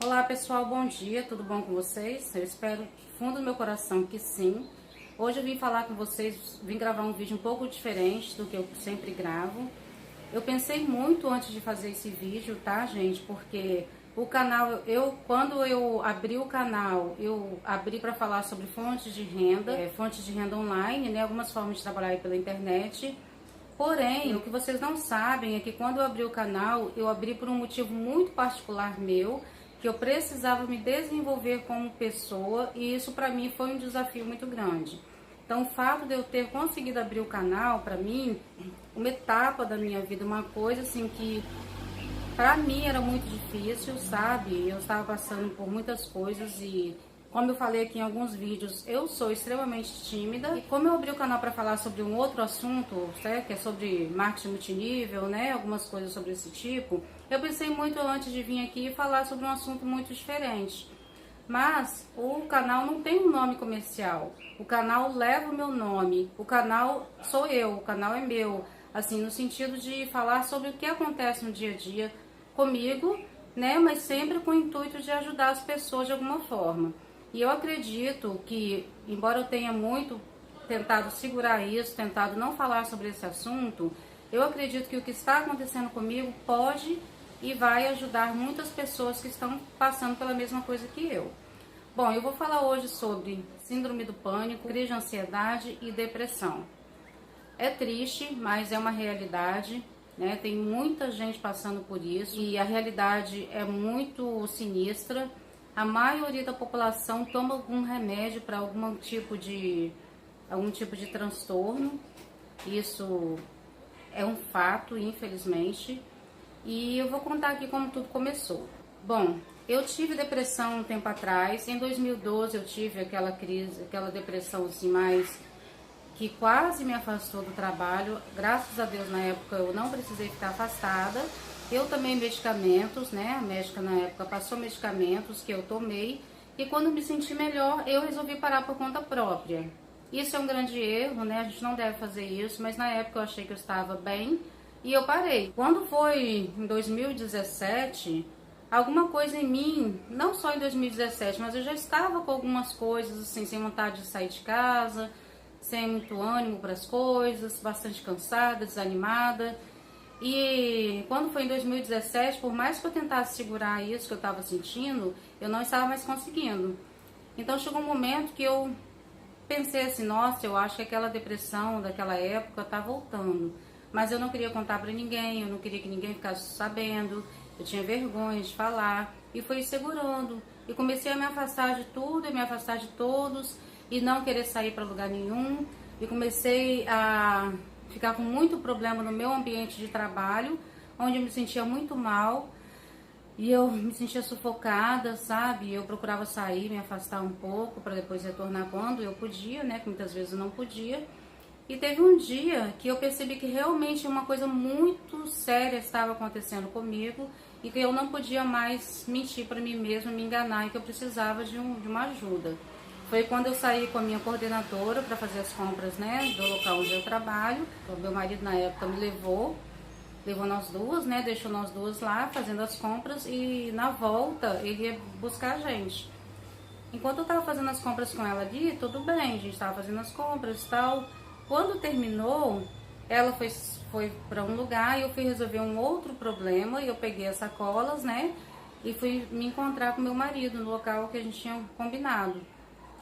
Olá pessoal, bom dia, tudo bom com vocês? Eu espero do fundo do meu coração que sim. Hoje eu vim falar com vocês, vim gravar um vídeo um pouco diferente do que eu sempre gravo. Eu pensei muito antes de fazer esse vídeo, tá gente? Porque o canal, quando eu abri o canal, eu abri para falar sobre fontes de renda online, né? Algumas formas de trabalhar aí pela internet. Porém, o que vocês não sabem é que quando eu abri o canal, eu abri por um motivo muito particular meu, que eu precisava me desenvolver como pessoa e isso para mim foi um desafio muito grande. Então, o fato de eu ter conseguido abrir o canal, para mim, uma etapa da minha vida, uma coisa assim que para mim era muito difícil, sabe? Eu estava passando por muitas coisas e, como eu falei aqui em alguns vídeos, eu sou extremamente tímida. E como eu abri o canal para falar sobre um outro assunto, certo? Que é sobre marketing multinível, né? Algumas coisas sobre esse tipo, eu pensei muito antes de vir aqui falar sobre um assunto muito diferente. Mas o canal não tem um nome comercial. O canal leva o meu nome. O canal sou eu, o canal é meu. Assim, no sentido de falar sobre o que acontece no dia a dia comigo, né? Mas sempre com o intuito de ajudar as pessoas de alguma forma. E eu acredito que, embora eu tenha muito tentado segurar isso, tentado não falar sobre esse assunto, eu acredito que o que está acontecendo comigo pode e vai ajudar muitas pessoas que estão passando pela mesma coisa que eu. Bom, eu vou falar hoje sobre síndrome do pânico, crise de ansiedade e depressão. É triste, mas é uma realidade, né? Tem muita gente passando por isso e a realidade é muito sinistra. A maioria da população toma algum remédio para algum tipo de transtorno. Isso é um fato, infelizmente. E eu vou contar aqui como tudo começou. Bom, eu tive depressão um tempo atrás. Em 2012 eu tive aquela crise, aquela depressão assim mais que quase me afastou do trabalho. Graças a Deus na época eu não precisei ficar afastada. Eu tomei medicamentos, né? A médica na época passou medicamentos que eu tomei e quando me senti melhor eu resolvi parar por conta própria. Isso é um grande erro, né? A gente não deve fazer isso, mas na época eu achei que eu estava bem e eu parei. Quando foi em 2017, alguma coisa em mim, não só em 2017, mas eu já estava com algumas coisas assim, sem vontade de sair de casa, sem muito ânimo para as coisas, bastante cansada, desanimada. E quando foi em 2017, por mais que eu tentasse segurar isso que eu estava sentindo, eu não estava mais conseguindo. Então chegou um momento que eu pensei assim, nossa, eu acho que aquela depressão daquela época tá voltando. Mas eu não queria contar para ninguém, eu não queria que ninguém ficasse sabendo, eu tinha vergonha de falar e fui segurando. E comecei a me afastar de tudo, e me afastar de todos e não querer sair para lugar nenhum. E comecei a ficar com muito problema no meu ambiente de trabalho, onde eu me sentia muito mal. E eu me sentia sufocada, sabe? Eu procurava sair, me afastar um pouco para depois retornar quando eu podia, né? Que muitas vezes eu não podia. E teve um dia que eu percebi que realmente uma coisa muito séria estava acontecendo comigo e que eu não podia mais mentir para mim mesma, me enganar e que eu precisava de uma ajuda. Foi quando eu saí com a minha coordenadora para fazer as compras, né, do local onde eu trabalho. O meu marido na época me levou nós duas, né, deixou nós duas lá fazendo as compras e na volta ele ia buscar a gente. Enquanto eu estava fazendo as compras com ela ali, tudo bem, a gente estava fazendo as compras e tal. Quando terminou, ela foi para um lugar e eu fui resolver um outro problema e eu peguei as sacolas, né, e fui me encontrar com meu marido no local que a gente tinha combinado,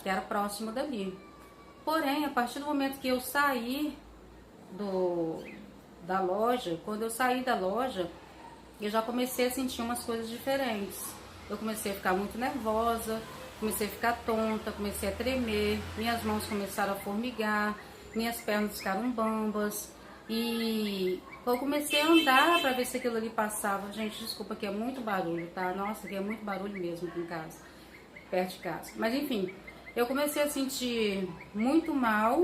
que era próximo dali. Porém, a partir do momento que eu saí da loja, quando eu saí da loja, eu já comecei a sentir umas coisas diferentes. Eu comecei a ficar muito nervosa, comecei a ficar tonta, comecei a tremer, minhas mãos começaram a formigar, minhas pernas ficaram bambas e eu comecei a andar para ver se aquilo ali passava. Gente, desculpa que é muito barulho, tá? Nossa, que é muito barulho mesmo aqui em casa, perto de casa. Mas enfim, eu comecei a sentir muito mal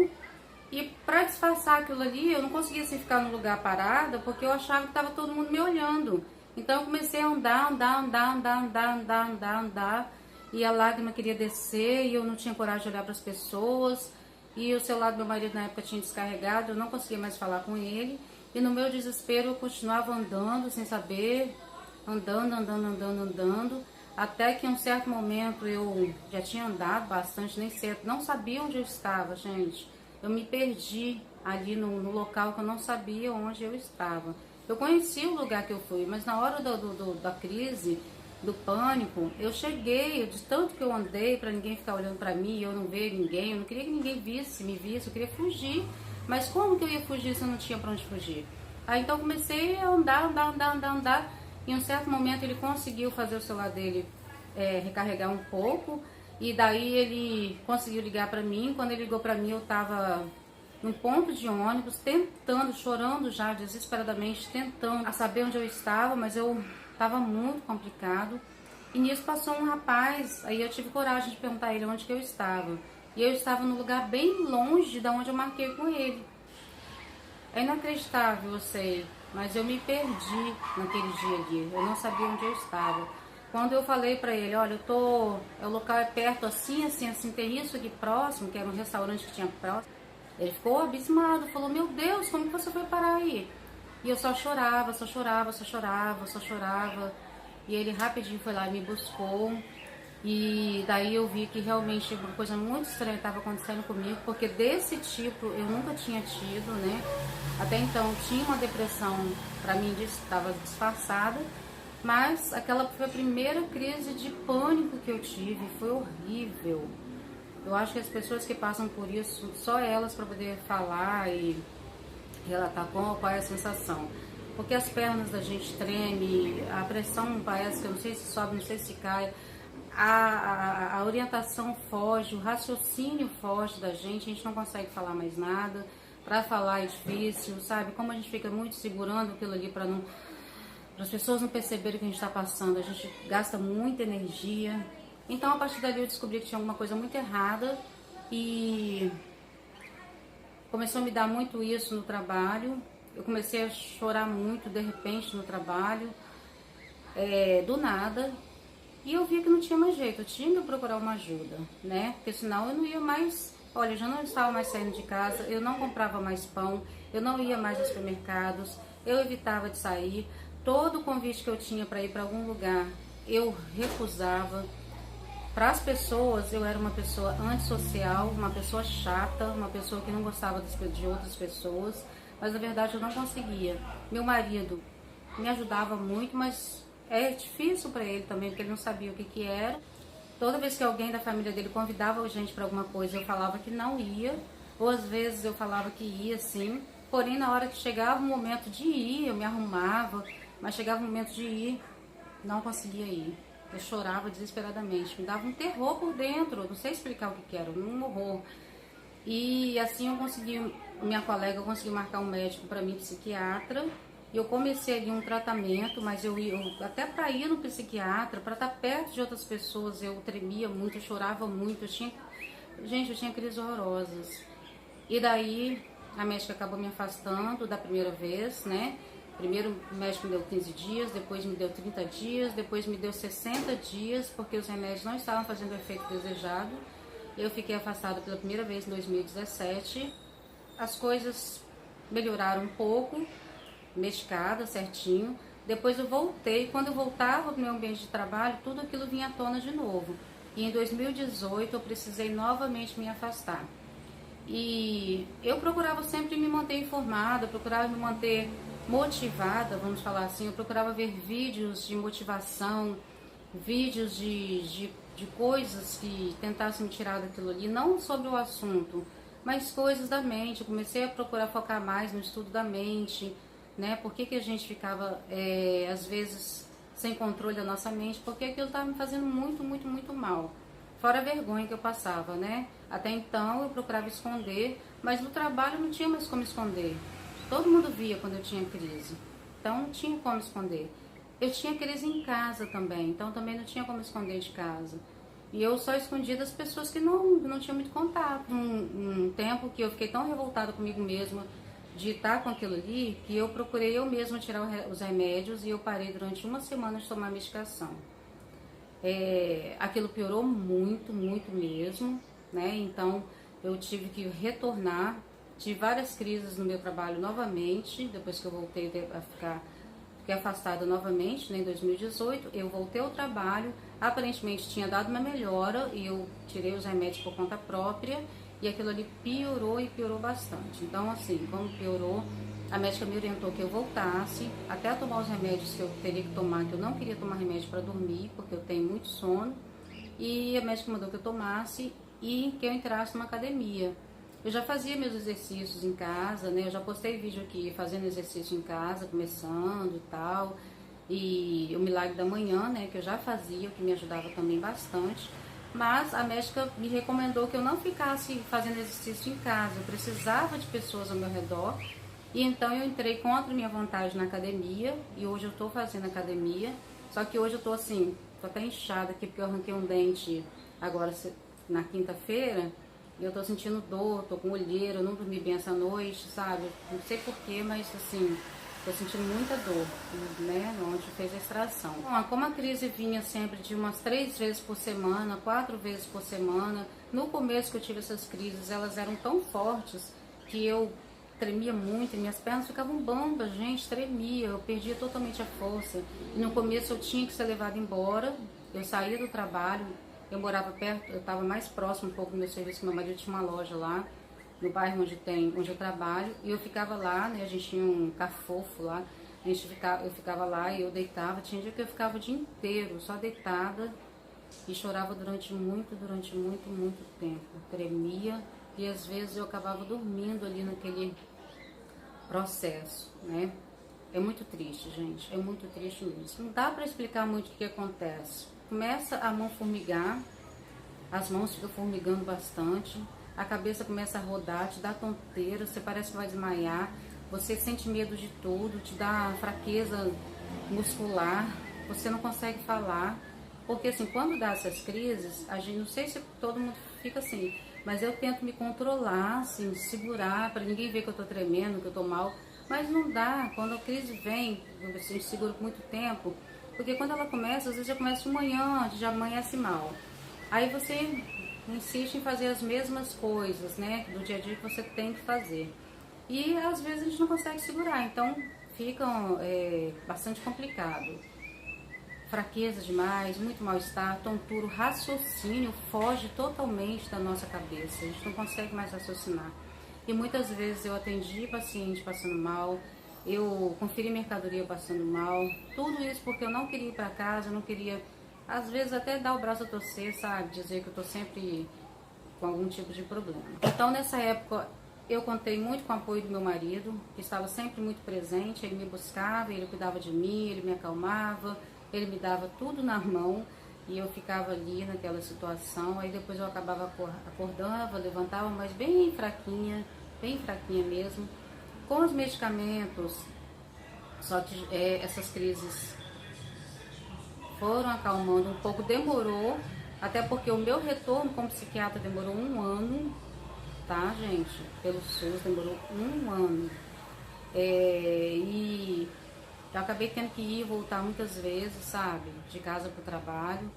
e para disfarçar aquilo ali, eu não conseguia assim, ficar no lugar parada porque eu achava que estava todo mundo me olhando. Então eu comecei a andar e a lágrima queria descer e eu não tinha coragem de olhar para as pessoas. E o celular do meu marido na época tinha descarregado, eu não conseguia mais falar com ele. E no meu desespero eu continuava andando sem saber, andando. Até que em um certo momento eu já tinha andado bastante, nem certo, não sabia onde eu estava, gente. Eu me perdi ali no local que eu não sabia onde eu estava. Eu conheci o lugar que eu fui, mas na hora da crise, do pânico, eu cheguei, de tanto que eu andei para ninguém ficar olhando para mim, eu não ver ninguém, eu não queria que ninguém me visse, eu queria fugir. Mas como que eu ia fugir se eu não tinha para onde fugir? Aí então comecei a andar. Em um certo momento ele conseguiu fazer o celular dele recarregar um pouco. E daí ele conseguiu ligar para mim. Quando ele ligou para mim, eu estava num ponto de ônibus, tentando, chorando já desesperadamente, tentando saber onde eu estava, mas eu estava muito complicado. E nisso passou um rapaz, aí eu tive coragem de perguntar a ele onde que eu estava. E eu estava num lugar bem longe da onde eu marquei com ele. É inacreditável, eu sei, mas eu me perdi naquele dia ali. Eu não sabia onde eu estava. Quando eu falei pra ele, olha, o local é perto assim, assim, assim, tem isso aqui próximo, que era um restaurante que tinha próximo. Ele ficou abismado, falou, meu Deus, como que você foi parar aí? E eu só chorava, só chorava, só chorava, só chorava. E ele rapidinho foi lá e me buscou. E daí eu vi que realmente uma coisa muito estranha estava acontecendo comigo, porque desse tipo eu nunca tinha tido, né? Até então tinha uma depressão, para mim estava disfarçada, mas aquela foi a primeira crise de pânico que eu tive, foi horrível. Eu acho que as pessoas que passam por isso, só elas para poder falar e relatar qual é a sensação. Porque as pernas da gente tremem, a pressão parece que eu não sei se sobe, não sei se cai, a orientação foge, o raciocínio foge da gente, a gente não consegue falar mais nada. Para falar é difícil, sabe? Como a gente fica muito segurando aquilo ali para as pessoas não perceberem o que a gente está passando, a gente gasta muita energia. Então, a partir dali eu descobri que tinha alguma coisa muito errada e começou a me dar muito isso no trabalho. Eu comecei a chorar muito de repente no trabalho, do nada. E eu vi que não tinha mais jeito, eu tinha que procurar uma ajuda, né? Porque senão eu não ia mais. Olha, eu já não estava mais saindo de casa, eu não comprava mais pão, eu não ia mais aos supermercados, eu evitava de sair. Todo convite que eu tinha para ir para algum lugar, eu recusava. Para as pessoas, eu era uma pessoa antissocial, uma pessoa chata, uma pessoa que não gostava de outras pessoas, mas na verdade eu não conseguia. Meu marido me ajudava muito, mas é difícil para ele também, porque ele não sabia o que era. Toda vez que alguém da família dele convidava a gente para alguma coisa, eu falava que não ia, ou às vezes eu falava que ia sim, porém na hora que chegava o momento de ir, eu me arrumava, mas chegava o momento de ir, não conseguia ir. Eu chorava desesperadamente, me dava um terror por dentro, não sei explicar o que era, um horror. E assim eu consegui, minha colega conseguiu marcar um médico para mim, psiquiatra. Eu comecei ali um tratamento, mas até para ir no psiquiatra, para estar perto de outras pessoas, eu tremia muito, eu chorava muito, eu tinha crises horrorosas. E daí a médica acabou me afastando da primeira vez, né? Primeiro o médico me deu 15 dias, depois me deu 30 dias, depois me deu 60 dias, porque os remédios não estavam fazendo o efeito desejado. Eu fiquei afastada pela primeira vez em 2017. As coisas melhoraram um pouco, medicada, certinho. Depois eu voltei. Quando eu voltava para o meu ambiente de trabalho, tudo aquilo vinha à tona de novo. E em 2018 eu precisei novamente me afastar. E eu procurava sempre me manter informada, procurava me manter motivada, vamos falar assim. Eu procurava ver vídeos de motivação, vídeos de coisas que tentassem me tirar daquilo ali, não sobre o assunto, mas coisas da mente. Eu comecei a procurar focar mais no estudo da mente, né? Por que a gente ficava, às vezes, sem controle da nossa mente? Porque aquilo estava me fazendo muito, muito, muito mal. Fora a vergonha que eu passava, né? Até então eu procurava esconder, mas no trabalho não tinha mais como esconder. Todo mundo via quando eu tinha crise, então não tinha como esconder. Eu tinha crise em casa também, então também não tinha como esconder de casa. E eu só escondia das pessoas que não tinham muito contato. Um tempo que eu fiquei tão revoltada comigo mesma de estar com aquilo ali, que eu procurei eu mesma tirar os remédios e eu parei durante uma semana de tomar medicação. Aquilo piorou muito, muito mesmo, né? Então eu tive que retornar, tive várias crises no meu trabalho novamente, depois que eu voltei a ficar fiquei afastada novamente, né, em 2018, eu voltei ao trabalho, aparentemente tinha dado uma melhora e eu tirei os remédios por conta própria e aquilo ali piorou e piorou bastante. Então, assim, quando piorou, a médica me orientou que eu voltasse, até a tomar os remédios que eu teria que tomar, que eu não queria tomar remédio para dormir, porque eu tenho muito sono, e a médica mandou que eu tomasse e que eu entrasse numa academia. Eu já fazia meus exercícios em casa, né? Eu já postei vídeo aqui fazendo exercício em casa, começando e tal. E o Milagre da Manhã, né? Que eu já fazia, o que me ajudava também bastante. Mas a médica me recomendou que eu não ficasse fazendo exercício em casa. Eu precisava de pessoas ao meu redor. E então eu entrei contra minha vontade na academia. E hoje eu tô fazendo academia. Só que hoje eu tô assim, tô até inchada aqui porque eu arranquei um dente agora na quinta-feira. E eu tô sentindo dor, tô com olheira, eu não dormi bem essa noite, sabe? Não sei porquê, mas assim, tô sentindo muita dor, né? Onde fez a extração. Bom, como a crise vinha sempre de umas 3 vezes por semana, 4 vezes por semana, no começo que eu tive essas crises, elas eram tão fortes que eu tremia muito, e minhas pernas ficavam bambas, gente, tremia, eu perdia totalmente a força. E no começo eu tinha que ser levada embora, eu saía do trabalho. Eu morava perto, eu estava mais próximo um pouco do meu serviço, que meu marido tinha uma loja lá, no bairro onde eu trabalho, e eu ficava lá, né, a gente tinha um cafofo lá, eu ficava lá e eu deitava, tinha dia que eu ficava o dia inteiro, só deitada, e chorava durante muito tempo, tremia, e às vezes eu acabava dormindo ali naquele processo, né. É muito triste, gente, é muito triste mesmo. Não dá para explicar muito o que acontece. Começa a mão formigar, as mãos ficam formigando bastante, a cabeça começa a rodar, te dá tonteira, você parece que vai desmaiar, você sente medo de tudo, te dá fraqueza muscular, você não consegue falar, porque assim, quando dá essas crises, a gente, não sei se todo mundo fica assim, mas eu tento me controlar, assim, segurar, para ninguém ver que eu tô tremendo, que eu tô mal, mas não dá, quando a crise vem, a gente segura por muito tempo, porque quando ela começa, às vezes já começa de manhã, já amanhece mal. Aí você insiste em fazer as mesmas coisas, né, do dia a dia que você tem que fazer. E às vezes a gente não consegue segurar, então fica bastante complicado. Fraqueza demais, muito mal-estar, tontura, o raciocínio foge totalmente da nossa cabeça, a gente não consegue mais raciocinar. E muitas vezes eu atendi paciente passando mal, eu conferi mercadoria passando mal, tudo isso porque eu não queria ir para casa, eu não queria, às vezes até dar o braço a torcer, sabe, dizer que eu tô sempre com algum tipo de problema. Então nessa época eu contei muito com o apoio do meu marido, que estava sempre muito presente, ele me buscava, ele cuidava de mim, ele me acalmava, ele me dava tudo na mão e eu ficava ali naquela situação. Aí depois eu acabava acordava, levantava, mas bem fraquinha mesmo, com os medicamentos. Só que essas crises foram acalmando um pouco, demorou, até porque o meu retorno como psiquiatra demorou 1 ano, tá, gente? Pelo SUS demorou 1 ano. E eu acabei tendo que ir e voltar muitas vezes, sabe? De casa para o trabalho.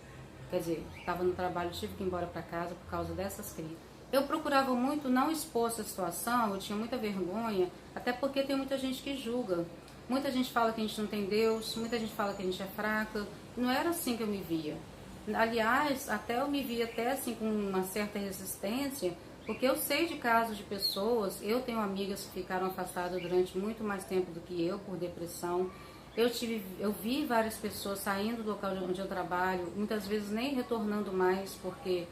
Quer dizer, estava no trabalho, tive que ir embora para casa por causa dessas crises. Eu procurava muito não expor essa situação, eu tinha muita vergonha, até porque tem muita gente que julga. Muita gente fala que a gente não tem Deus, muita gente fala que a gente é fraca. Não era assim que eu me via. Aliás, até eu me via até assim com uma certa resistência, porque eu sei de casos de pessoas, eu tenho amigas que ficaram afastadas durante muito mais tempo do que eu, por depressão. Eu vi várias pessoas saindo do local onde eu trabalho, muitas vezes nem retornando mais, porque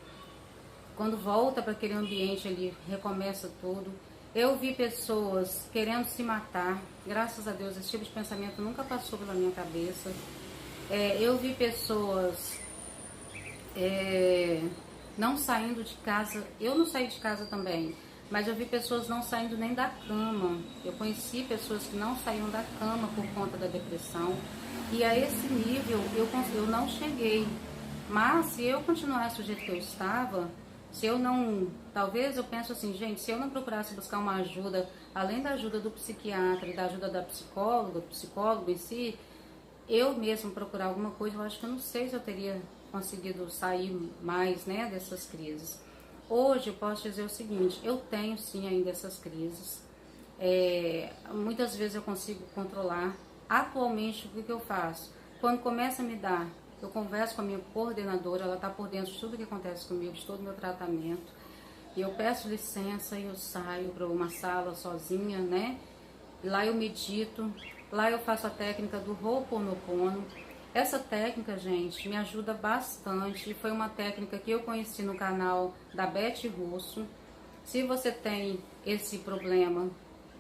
quando volta para aquele ambiente ali, recomeça tudo. Eu vi pessoas querendo se matar, graças a Deus esse tipo de pensamento nunca passou pela minha cabeça. Eu vi pessoas não saindo de casa, eu não saí de casa também, mas eu vi pessoas não saindo nem da cama. Eu conheci pessoas que não saíam da cama por conta da depressão, e a esse nível eu não cheguei. Mas se eu continuasse do jeito que eu estava, se eu não, talvez eu penso assim, gente, se eu não procurasse buscar uma ajuda, além da ajuda do psiquiatra e da ajuda da psicóloga, do psicólogo em si, eu mesmo procurar alguma coisa, eu acho que eu não sei se eu teria conseguido sair mais, né, dessas crises. Hoje eu posso dizer o seguinte, eu tenho sim ainda essas crises, muitas vezes eu consigo controlar, Atualmente, o que eu faço? Quando começa a me dar, eu converso com a minha coordenadora, ela está por dentro de tudo que acontece comigo, de todo o meu tratamento, e eu peço licença e eu saio para uma sala sozinha, né? Lá eu medito, lá eu faço a técnica do Ho'oponopono. Essa técnica, gente, me ajuda bastante. Foi uma técnica que eu conheci no canal da Beth Russo. Se você tem esse problema,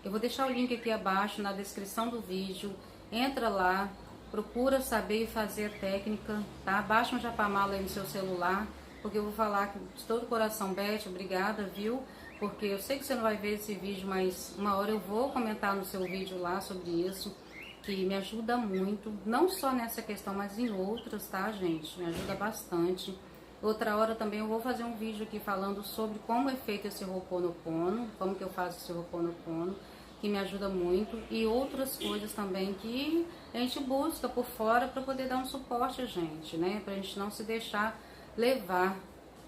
eu vou deixar o link aqui abaixo na descrição do vídeo. Entra lá, procura saber e fazer a técnica, tá? Baixa um Japamala aí no seu celular, porque eu vou falar de todo o coração, Beth, obrigada, viu? Porque eu sei que você não vai ver esse vídeo, mas uma hora eu vou comentar no seu vídeo lá sobre isso, que me ajuda muito, não só nessa questão, mas em outras, tá, gente? Me ajuda bastante. Outra hora também eu vou fazer um vídeo aqui falando sobre como é feito esse Ho'oponopono, como que eu faço esse Ho'oponopono, que me ajuda muito, e outras coisas também que a gente busca por fora para poder dar um suporte a gente, né? Pra gente não se deixar levar.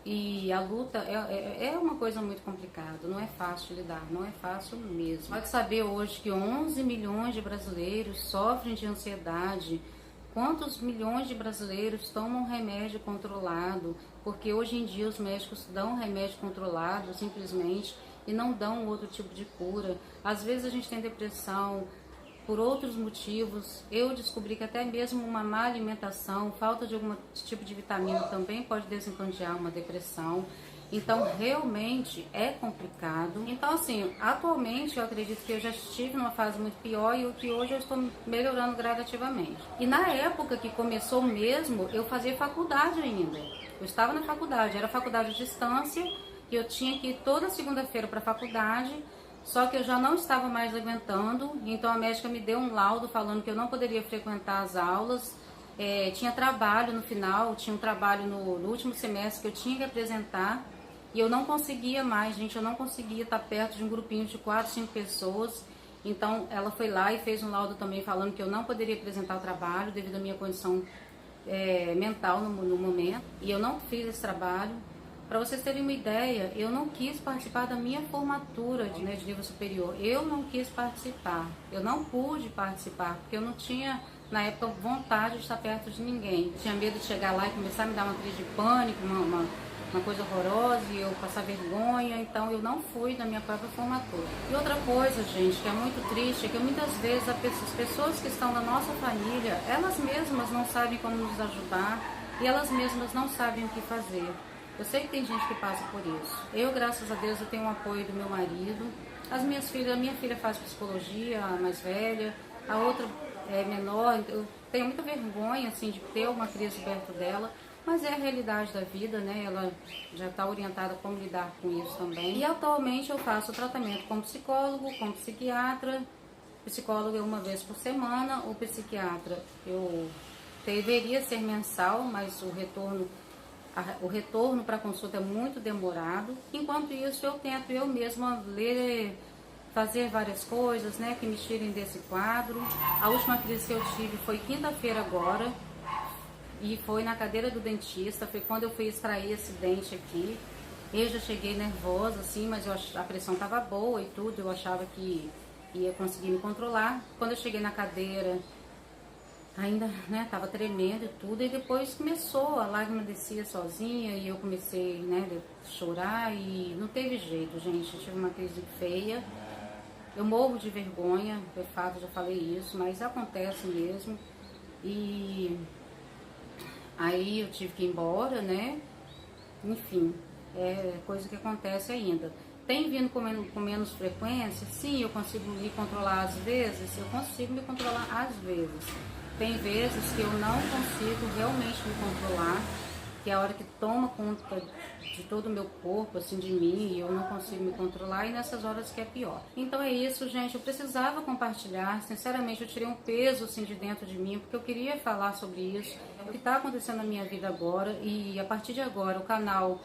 E a luta é uma coisa muito complicada, não é fácil lidar, não é fácil mesmo. Pode saber hoje que 11 milhões de brasileiros sofrem de ansiedade. Quantos milhões de brasileiros tomam remédio controlado? Porque hoje em dia os médicos dão remédio controlado simplesmente e não dão outro tipo de cura. Às vezes a gente tem depressão por outros motivos. Eu descobri que até mesmo uma má alimentação, falta de algum tipo de vitamina também pode desencadear uma depressão. Então realmente é complicado. Então assim, atualmente eu acredito que eu já estive numa fase muito pior e que hoje eu estou melhorando gradativamente. E na época que começou mesmo, eu fazia faculdade ainda. Eu estava na faculdade, era faculdade à distância, e eu tinha que ir toda segunda-feira para a faculdade. Só que eu já não estava mais aguentando, então a médica me deu um laudo falando que eu não poderia frequentar as aulas. Tinha trabalho no final, tinha um trabalho no último semestre que eu tinha que apresentar. E eu não conseguia mais, gente, eu não conseguia estar perto de um grupinho de 4, 5 pessoas. Então ela foi lá e fez um laudo também falando que eu não poderia apresentar o trabalho devido à minha condição mental no momento. E eu não fiz esse trabalho. Para vocês terem uma ideia, eu não quis participar da minha formatura de nível superior. Eu não quis participar, eu não pude participar, porque eu não tinha, na época, vontade de estar perto de ninguém. Tinha medo de chegar lá e começar a me dar uma crise de pânico, uma coisa horrorosa, e eu passar vergonha. Então eu não fui na minha própria formatura. E outra coisa, gente, que é muito triste, é que muitas vezes as pessoas que estão na nossa família, elas mesmas não sabem como nos ajudar, e elas mesmas não sabem o que fazer. Eu sei que tem gente que passa por isso. Eu, graças a Deus, eu tenho o apoio do meu marido. As minhas filhas, a minha filha faz psicologia, a mais velha, a outra é menor. Eu tenho muita vergonha, assim, de ter uma crise perto dela, mas é a realidade da vida, né? Ela já está orientada a como lidar com isso também. E atualmente eu faço tratamento com psicólogo, com psiquiatra. Psicólogo é uma vez por semana, o psiquiatra eu deveria ser mensal, mas o retorno para a consulta é muito demorado. Enquanto isso, eu tento eu mesma ler, fazer várias coisas, né, que me tirem desse quadro. A última crise que eu tive foi quinta-feira agora, e foi na cadeira do dentista, foi quando eu fui extrair esse dente aqui. Eu já cheguei nervosa, assim, mas a pressão estava boa e tudo, eu achava que ia conseguir me controlar. Quando eu cheguei na cadeira, ainda, né, tava tremendo e tudo, e depois começou, a lágrima descia sozinha e eu comecei, né, a chorar e não teve jeito, gente, eu tive uma crise feia. Eu morro de vergonha, de fato, já falei isso, mas acontece mesmo. E aí eu tive que ir embora, né, enfim, é coisa que acontece ainda. Tem vindo com menos frequência? Sim, eu consigo me controlar às vezes, eu consigo me controlar às vezes. Tem vezes que eu não consigo realmente me controlar, que é a hora que toma conta de todo o meu corpo, assim, de mim, e eu não consigo me controlar, e nessas horas que é pior. Então é isso, gente, eu precisava compartilhar, sinceramente eu tirei um peso, assim, de dentro de mim, porque eu queria falar sobre isso, o que está acontecendo na minha vida agora, e a partir de agora o canal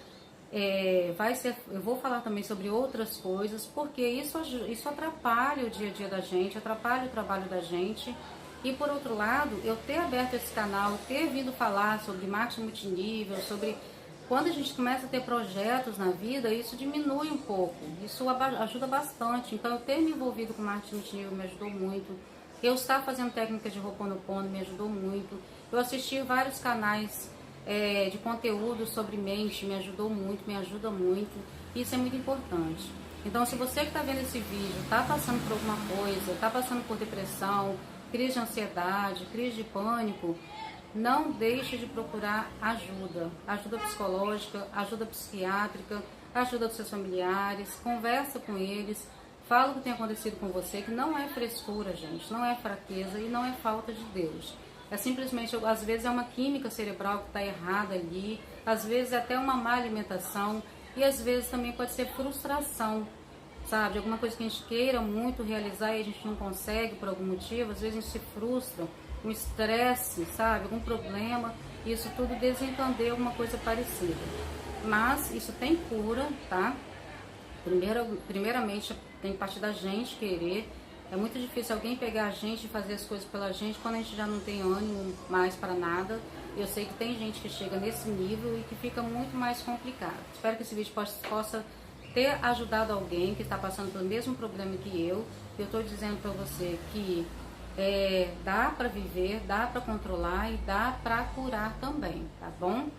vai ser, eu vou falar também sobre outras coisas, porque isso atrapalha o dia a dia da gente, atrapalha o trabalho da gente. E por outro lado, eu ter aberto esse canal, ter vindo falar sobre marketing multinível, sobre quando a gente começa a ter projetos na vida, isso diminui um pouco, isso ajuda bastante. Então eu ter me envolvido com marketing multinível me ajudou muito. Eu estar fazendo técnicas de Ho'oponopono me ajudou muito. Eu assisti vários canais de conteúdo sobre mente, me ajudou muito, me ajuda muito. Isso é muito importante. Então, se você que está vendo esse vídeo está passando por alguma coisa, está passando por depressão, crise de ansiedade, crise de pânico, não deixe de procurar ajuda. Ajuda psicológica, ajuda psiquiátrica, ajuda dos seus familiares, conversa com eles, fala o que tem acontecido com você, que não é frescura, gente, não é fraqueza e não é falta de Deus. É simplesmente, às vezes é uma química cerebral que está errada ali, às vezes é até uma má alimentação e às vezes também pode ser frustração, sabe? Alguma coisa que a gente queira muito realizar e a gente não consegue por algum motivo, às vezes a gente se frustra, um estresse, sabe? Algum problema, isso tudo desencadeia alguma coisa parecida. Mas isso tem cura, tá? Primeiramente tem parte da gente querer. É muito difícil alguém pegar a gente e fazer as coisas pela gente quando a gente já não tem ânimo mais para nada. Eu sei que tem gente que chega nesse nível e que fica muito mais complicado. Espero que esse vídeo possa ter ajudado alguém que está passando pelo mesmo problema que eu. Eu estou dizendo para você que dá para viver, dá para controlar e dá para curar também, tá bom?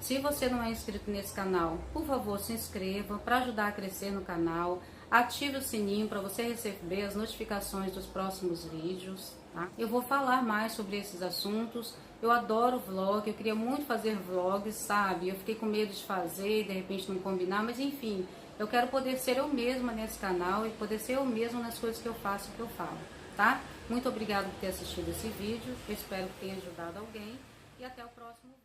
Se você não é inscrito nesse canal, por favor, se inscreva para ajudar a crescer no canal. Ative o sininho para você receber as notificações dos próximos vídeos, tá? Eu vou falar mais sobre esses assuntos. Eu adoro vlog, eu queria muito fazer vlogs, sabe? Eu fiquei com medo de fazer e de repente não combinar, mas enfim, eu quero poder ser eu mesma nesse canal e poder ser eu mesma nas coisas que eu faço e que eu falo, tá? Muito obrigada por ter assistido esse vídeo, eu espero que tenha ajudado alguém e até o próximo vídeo.